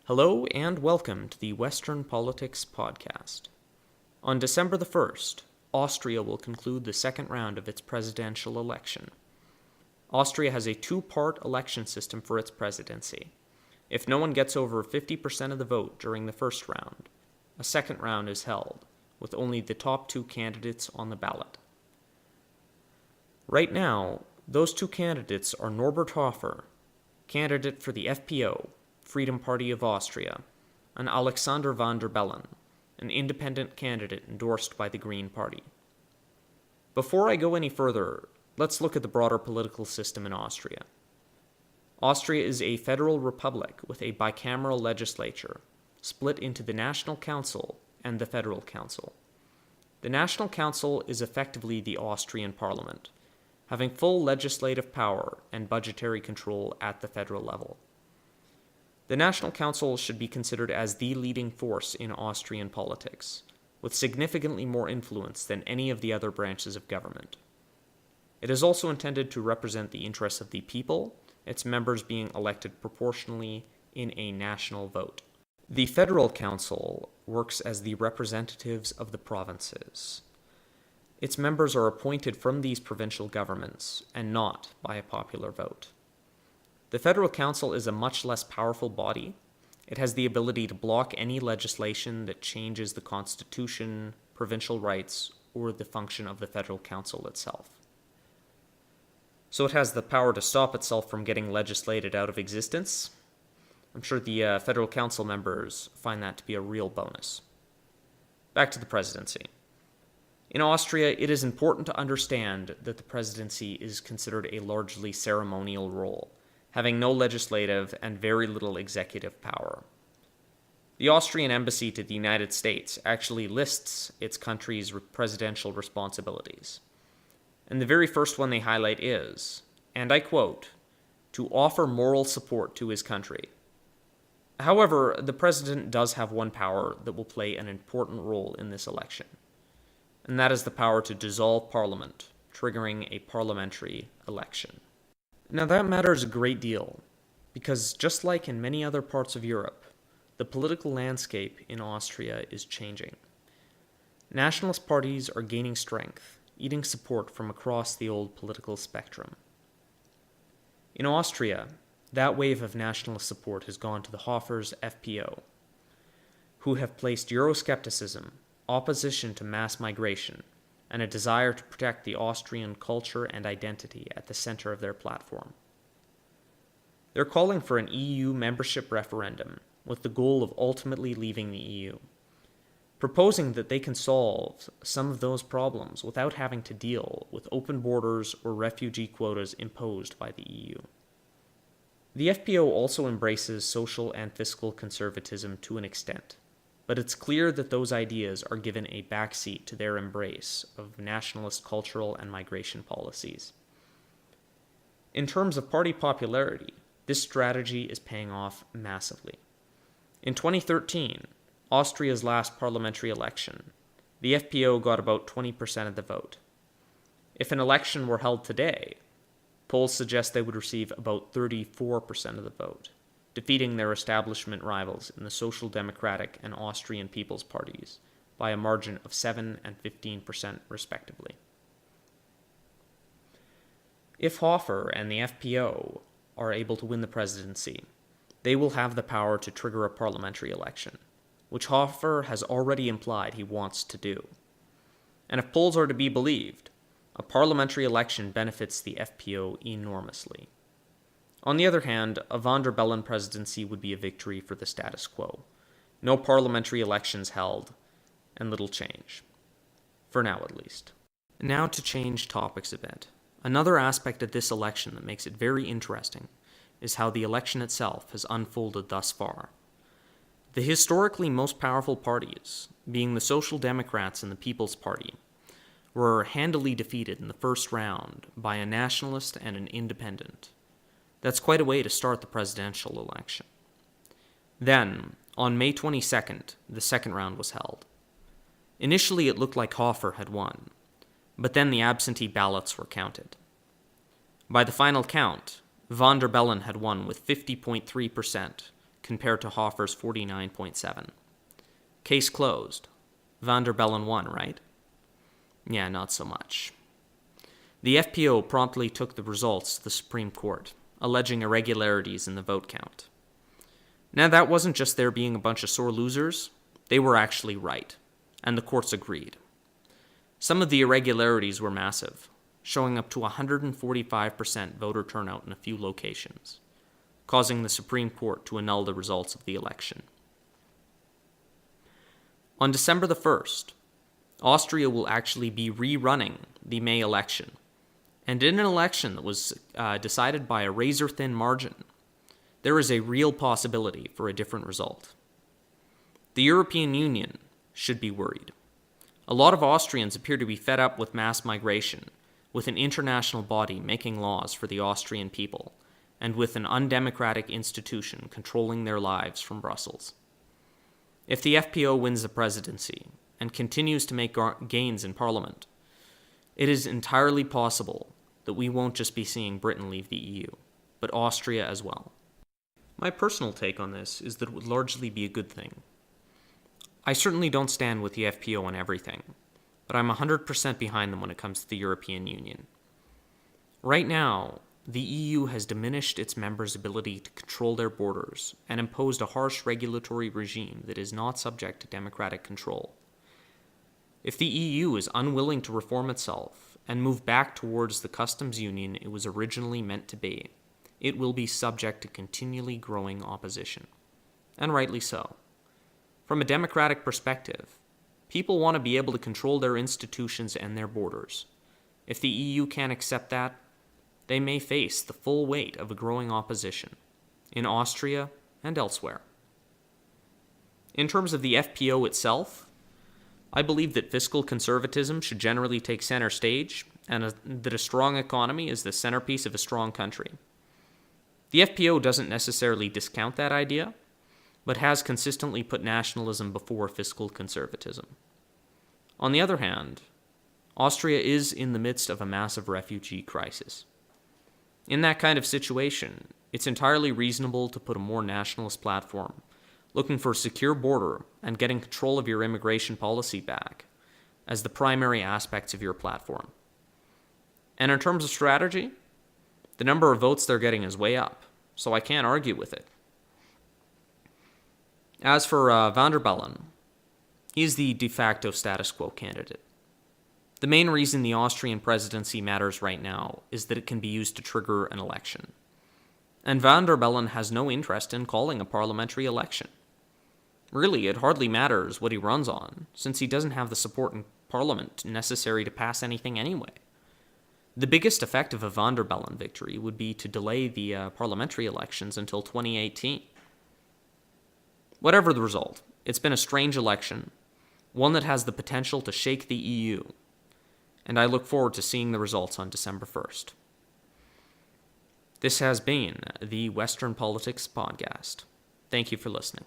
Hello and welcome to the Western Politics Podcast. On December the 1st, Austria will conclude the second round of its presidential election. Austria has a two-part election system for its presidency. If no one gets over 50% of the vote during the first round, a second round is held, with only the top two candidates on the ballot. Right now, those two candidates are Norbert Hofer, candidate for the FPO, Freedom Party of Austria, and Alexander van der Bellen, an independent candidate endorsed by the Green Party. Before I go any further, let's look at the broader political system in Austria. Austria is a federal republic with a bicameral legislature, split into the National Council and the Federal Council. The National Council is effectively the Austrian Parliament, having full legislative power and budgetary control at the federal level. The National Council should be considered as the leading force in Austrian politics, with significantly more influence than any of the other branches of government. It is also intended to represent the interests of the people, its members being elected proportionally in a national vote. The Federal Council works as the representatives of the provinces. Its members are appointed from these provincial governments and not by a popular vote. The Federal Council is a much less powerful body. It has the ability to block any legislation that changes the Constitution, provincial rights, or the function of the Federal Council itself. So it has the power to stop itself from getting legislated out of existence. I'm sure the Federal Council members find that to be a real bonus. Back to the presidency. In Austria, it is important to understand that the presidency is considered a largely ceremonial role, having no legislative and very little executive power. The Austrian embassy to the United States actually lists its country's presidential responsibilities. And the very first one they highlight is, and I quote, "to offer moral support to his country." However, the president does have one power that will play an important role in this election, and that is the power to dissolve parliament, triggering a parliamentary election. Now that matters a great deal, because just like in many other parts of Europe, the political landscape in Austria is changing. Nationalist parties are gaining strength, eating support from across the old political spectrum. In Austria, that wave of nationalist support has gone to the Hofer's FPO, who have placed Euroscepticism, opposition to mass migration, and a desire to protect the Austrian culture and identity at the center of their platform. They're calling for an EU membership referendum with the goal of ultimately leaving the EU, proposing that they can solve some of those problems without having to deal with open borders or refugee quotas imposed by the EU. The FPO also embraces social and fiscal conservatism to an extent, but it's clear that those ideas are given a backseat to their embrace of nationalist cultural and migration policies. In terms of party popularity, this strategy is paying off massively. In 2013, Austria's last parliamentary election, the FPO got about 20% of the vote. If an election were held today, polls suggest they would receive about 34% of the vote, defeating their establishment rivals in the Social Democratic and Austrian People's Parties by a margin of 7 and 15% respectively. If Hofer and the FPO are able to win the presidency, they will have the power to trigger a parliamentary election, which Hofer has already implied he wants to do. And if polls are to be believed, a parliamentary election benefits the FPO enormously. On the other hand, a van der Bellen presidency would be a victory for the status quo. No parliamentary elections held, and little change. For now, at least. Now to change topics a bit. Another aspect of this election that makes it very interesting is how the election itself has unfolded thus far. The historically most powerful parties, being the Social Democrats and the People's Party, were handily defeated in the first round by a nationalist and an independent. That's quite a way to start the presidential election. Then, on May 22nd, the second round was held. Initially, it looked like Hofer had won, but then the absentee ballots were counted. By the final count, van der Bellen had won with 50.3%, compared to Hofer's 49.7. Case closed. Van der Bellen won, right? Yeah, not so much. The FPO promptly took the results to the Supreme Court, alleging irregularities in the vote count. Now, that wasn't just there being a bunch of sore losers. They were actually right, and the courts agreed. Some of the irregularities were massive, showing up to 145% voter turnout in a few locations, causing the Supreme Court to annul the results of the election. On December the 1st, Austria will actually be rerunning the May election, and in an election that was decided by a razor-thin margin, there is a real possibility for a different result. The European Union should be worried. A lot of Austrians appear to be fed up with mass migration, with an international body making laws for the Austrian people, and with an undemocratic institution controlling their lives from Brussels. If the FPO wins the presidency and continues to make gains in Parliament, it is entirely possible that we won't just be seeing Britain leave the EU, but Austria as well. My personal take on this is that it would largely be a good thing. I certainly don't stand with the FPO on everything, but I'm 100% behind them when it comes to the European Union. Right now, the EU has diminished its members' ability to control their borders and imposed a harsh regulatory regime that is not subject to democratic control. If the EU is unwilling to reform itself and move back towards the customs union it was originally meant to be, it will be subject to continually growing opposition. And rightly so. From a democratic perspective, people want to be able to control their institutions and their borders. If the EU can't accept that, they may face the full weight of a growing opposition, in Austria and elsewhere. In terms of the FPO itself, I believe that fiscal conservatism should generally take center stage, and that a strong economy is the centerpiece of a strong country. The FPO doesn't necessarily discount that idea, but has consistently put nationalism before fiscal conservatism. On the other hand, Austria is in the midst of a massive refugee crisis. In that kind of situation, it's entirely reasonable to put a more nationalist platform, looking for a secure border and getting control of your immigration policy back, as the primary aspects of your platform. And in terms of strategy, the number of votes they're getting is way up, so I can't argue with it. As for Van der Bellen, he is the de facto status quo candidate. The main reason the Austrian presidency matters right now is that it can be used to trigger an election. And Van der Bellen has no interest in calling a parliamentary election. Really, it hardly matters what he runs on, since he doesn't have the support in Parliament necessary to pass anything anyway. The biggest effect of a Van der Bellen victory would be to delay the parliamentary elections until 2018. Whatever the result, it's been a strange election, one that has the potential to shake the EU, and I look forward to seeing the results on December 1st. This has been the Western Politics Podcast. Thank you for listening.